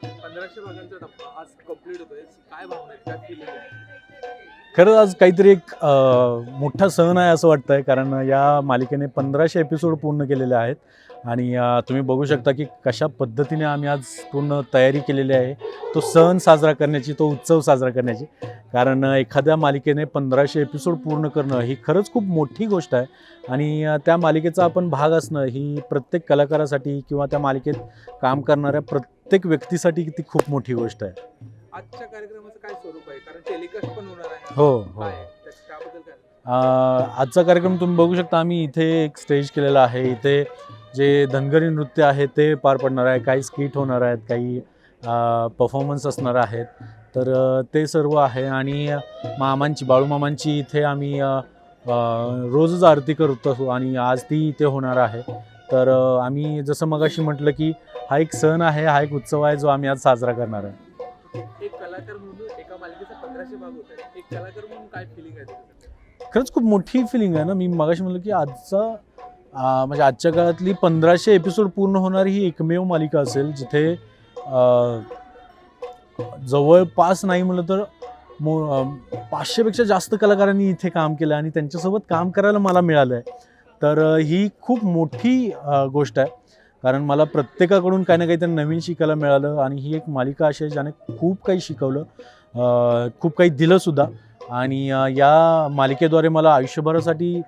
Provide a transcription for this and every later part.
1500 भागांचा टप्पा आज कंप्लीट होतोय. काय भावना आहेत? काय फीलिंग आहे? खरंच आज काहीतरी एक मोठा सण आहे असं वाटतंय, कारण या मालिकेने 1500 एपिसोड पूर्ण केलेले आहेत. आणि तुम्ही बघू शकता की कशा पद्धतीने आम्ही आज पूर्ण तयारी केलेली आहे, तो सण साजरा करण्याची, तो उत्सव साजरा करण्याची. कारण एखाद्या मालिकेने 1500 एपिसोड पूर्ण करणं ही खरंच खूप मोठी गोष्ट आहे. आणि त्या मालिकेचा आपण भाग असणं ही प्रत्येक कलाकारासाठी किंवा त्या मालिकेत काम करणाऱ्या प्रत्येक व्यक्तीसाठी ती खूप मोठी गोष्ट आहे. आजच्या कार्यक्रमाचं काय स्वरूप आहे? कारण टेलिकास्ट पण होणार आहे. हो, हो. काय आहे? त्याबद्दल काय? आजचा कार्यक्रम तुम्ही बघू शकता, आम्ही इथे एक स्टेज केलेला आहे. इथे जे धनगरी नृत्य आहे ते पार पडणार आहे, काही स्किट होणार आहेत, काही परफॉर्मन्स असणार आहेत. तर ते सर्व आहे. आणि बाळूमामांची इथे आम्ही रोजच आरती करत असतो आणि आज ती इथे होणार आहे. तर आम्ही जसं मगाशी म्हटलं की हा एक सण आहे, हा एक उत्सव आहे जो आम्ही आज साजरा करणार आहे. एक कलाकार म्हणून एका मालिकेचा 1500 भाग होत आहेत. एक कलाकार म्हणून काय फीलिंग आहे तुझं? खरंच खूप मोठी फिलिंग आहे ना. मी मगाशी म्हटलं की म्हणजे आजच्या काळातली 1500 एपिसोड पूर्ण होणारी ही एकमेव मालिका असेल जिथे जवळपास नाही म्हटलं तर 500पेक्षा जास्त कलाकारांनी इथे काम केलं आणि त्यांच्यासोबत काम करायला मला मिळालं आहे. तर ही खूप मोठी गोष्ट आहे, कारण मला प्रत्येकाकडून काही ना काहीतरी नवीन शिकायला मिळालं. आणि ही एक मालिका अशी आहे ज्याने खूप काही शिकवलं, खूप काही दिलंसुद्धा. आणि या मालिकेद्वारे मला आयुष्यभरासाठी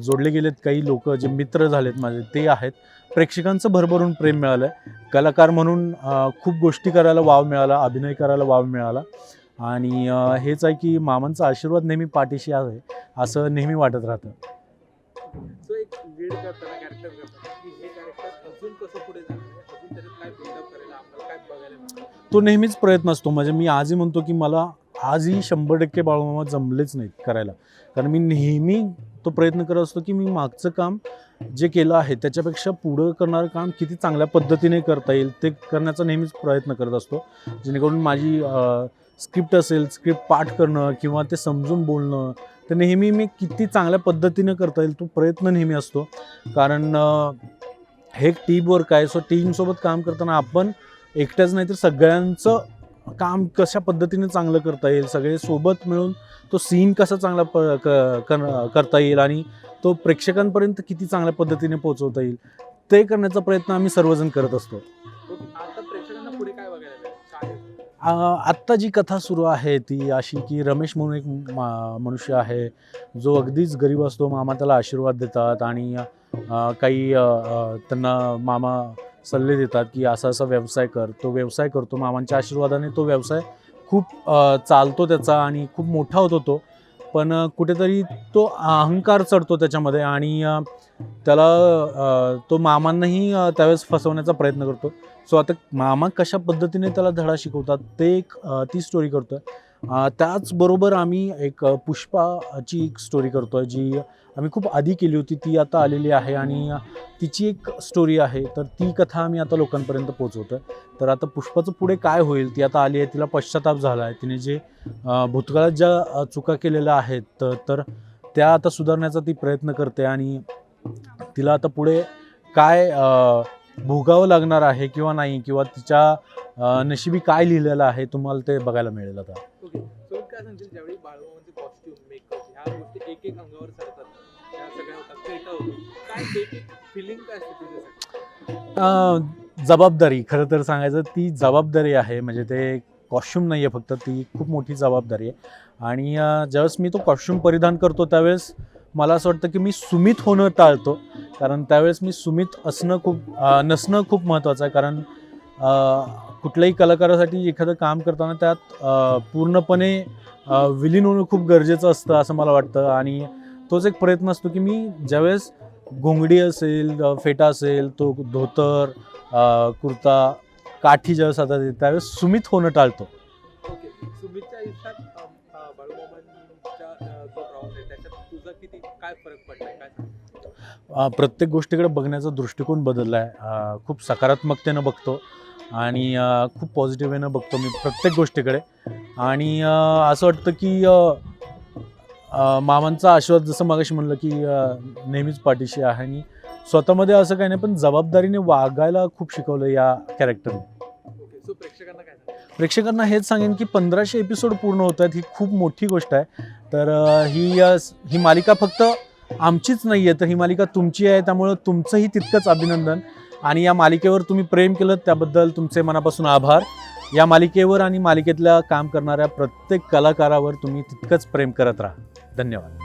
जोडले गेलेत काही लोक, जे मित्र झालेत माझे, ते आहेत. प्रेक्षकांचं भरभरून प्रेम मिळालं आहे. कलाकार म्हणून खूप गोष्टी करायला वाव मिळाला, अभिनय करायला वाव मिळाला. आणि हेच आहे की मामांचा आशीर्वाद नेहमी पाठीशी आहे असं नेहमी वाटत राहतं. सो एक लीड करताना कॅरेक्टर करताना की हे कॅरेक्टर अजून कसं पुढे जाणार आहे, अजून त्याच्यात काय बिल्डअप करायला आपल्याला काय बघायला मिळणार? तो नेहमीच प्रयत्न असतो. म्हणजे मी आजही म्हणतो की मला आजही 100% बाळूमामा जमलेच नाहीत करायला, कारण मी नेहमी तो प्रयत्न करत असतो की मी मागचं काम जे केलं आहे त्याच्यापेक्षा पुढं करणारं काम किती चांगल्या पद्धतीने करता येईल ते करण्याचा नेहमीच प्रयत्न करत असतो. जेणेकरून माझी स्क्रिप्ट असेल, स्क्रिप्ट पाठ करणं किंवा ते समजून बोलणं, तर नेहमी मी किती चांगल्या पद्धतीनं करता येईल तो प्रयत्न नेहमी असतो. कारण हे एक टीमवर्क आहे. सो टीमसोबत काम करताना आपण एकट्याच नाही तर सगळ्यांचं काम कशा पद्धतीने चांगलं करता येईल, सगळे सोबत मिळून तो सीन कसा चांगला करता येईल आणि तो प्रेक्षकांपर्यंत किती चांगल्या पद्धतीने पोहोचवता येईल, ते करण्याचा प्रयत्न आम्ही सर्वजण करत असतो. आता प्रेक्षकांना पुढे काय बघायला मिळेल? काय? आत्ता जी कथा सुरू आहे ती अशी की रमेश म्हणून एक मनुष्य आहे जो अगदीच गरीब असतो. मामा त्याला आशीर्वाद देतात आणि काही त्यांना मामा सल्ले देतात की असा असा व्यवसाय कर. तो व्यवसाय करतो. मामांच्या आशीर्वादाने तो व्यवसाय खूप चालतो त्याचा आणि खूप मोठा होतो तो. पण कुठेतरी तो अहंकार चढतो त्याच्यामध्ये आणि त्याला तो मामांनाही त्यावेळेस फसवण्याचा प्रयत्न करतो. सो आता मामा कशा पद्धतीने त्याला धडा शिकवतात ते एक ती स्टोरी करतो आहे. त्याचबरोबर आम्ही एक पुष्पाची एक स्टोरी करतो आहे, जी आम्ही खूप आधी केली होती. ती आता आलेली आहे आणि तिची एक स्टोरी आहे. तर ती कथा आम्ही आता लोकांपर्यंत पोहोचवतो आहे. तर आता पुष्पाचं पुढे काय होईल, ती आता आली आहे. तिला पश्चाताप झाला आहे. तिने जे भूतकाळात ज्या चुका केलेल्या आहेत तर त्या आता सुधारण्याचा ती प्रयत्न करते. आणि तिला आता पुढे काय भोगावं लागणार आहे किंवा नाही, किंवा तिच्या नशिबी काय लिहिलेलं आहे, तुम्हाला ते बघायला मिळेल आता. ओके. सो काय सांगशील, ज्यावेळी बाळूमामांचे कॉस्ट्युम, मेकअप ह्या गोष्टी एक एक अंगावर चढतात, त्या सगळ्या होतात, फेटा होतो, काय एक एक फिलिंग काय असते तुझ्यासाठी? जबाबदारी, खरं तर सांगायचं ती जबाबदारी आहे. म्हणजे ते कॉस्ट्यूम नाही आहे फक्त, ती खूप मोठी जबाबदारी आहे. आणि ज्यावेळेस मी तो कॉस्ट्यूम परिधान करतो त्यावेळेस मला असं वाटतं की मी सुमित होणं टाळतो, कारण त्यावेळेस मी सुमित नसणं खूप महत्त्वाचं आहे. कारण कुठल्याही कलाकारासाठी एखादं काम करताना त्यात पूर्णपणे विलीन होणं खूप गरजेचं असतं असं मला वाटतं. आणि तोच एक प्रयत्न असतो की मी ज्यावेळेस घोंगडी असेल, फेटा असेल, तो धोतर, कुर्ता, काठी ज्यावेळेस हातात येते त्यावेळेस सुमित होणं टाळतो. ओके. सुमितच्या आयुष्यात बाळूमामांच्या जो प्रवास आहे त्याच्यात तुझा किती काय फरक पडलाय, काय सांग? प्रत्येक गोष्टीकडे बघण्याचा दृष्टिकोन बदलला आहे. खूप सकारात्मकतेनं बघतो आणि खूप पॉझिटिव्ह वेनं बघतो मी प्रत्येक गोष्टीकडे. आणि असं वाटतं की मामांचा आशीर्वाद, जसं मगाशी म्हणलं की नेहमीच पाठीशी आहे. आणि स्वतःमध्ये असं काही नाही, पण जबाबदारीने वागायला खूप शिकवलं या कॅरेक्टरने. सो प्रेक्षकांना काय सांगाल? प्रेक्षकांना हेच सांगेन की 1500 एपिसोड पूर्ण होत आहेत, ही खूप मोठी गोष्ट आहे. तर ही मालिका फक्त आमचीच नाही आहे, तर ही मालिका तुमची आहे. त्यामुळं तुमचंही तितकंच अभिनंदन आणि या मालिकेवर तुम्ही प्रेम केलं त्याबद्दल तुमचे मनापासून आभार. या मालिकेवर आणि मालिकेतल्या काम करणाऱ्या प्रत्येक कलाकारावर तुम्ही तितकंच प्रेम करत राहा. धन्यवाद.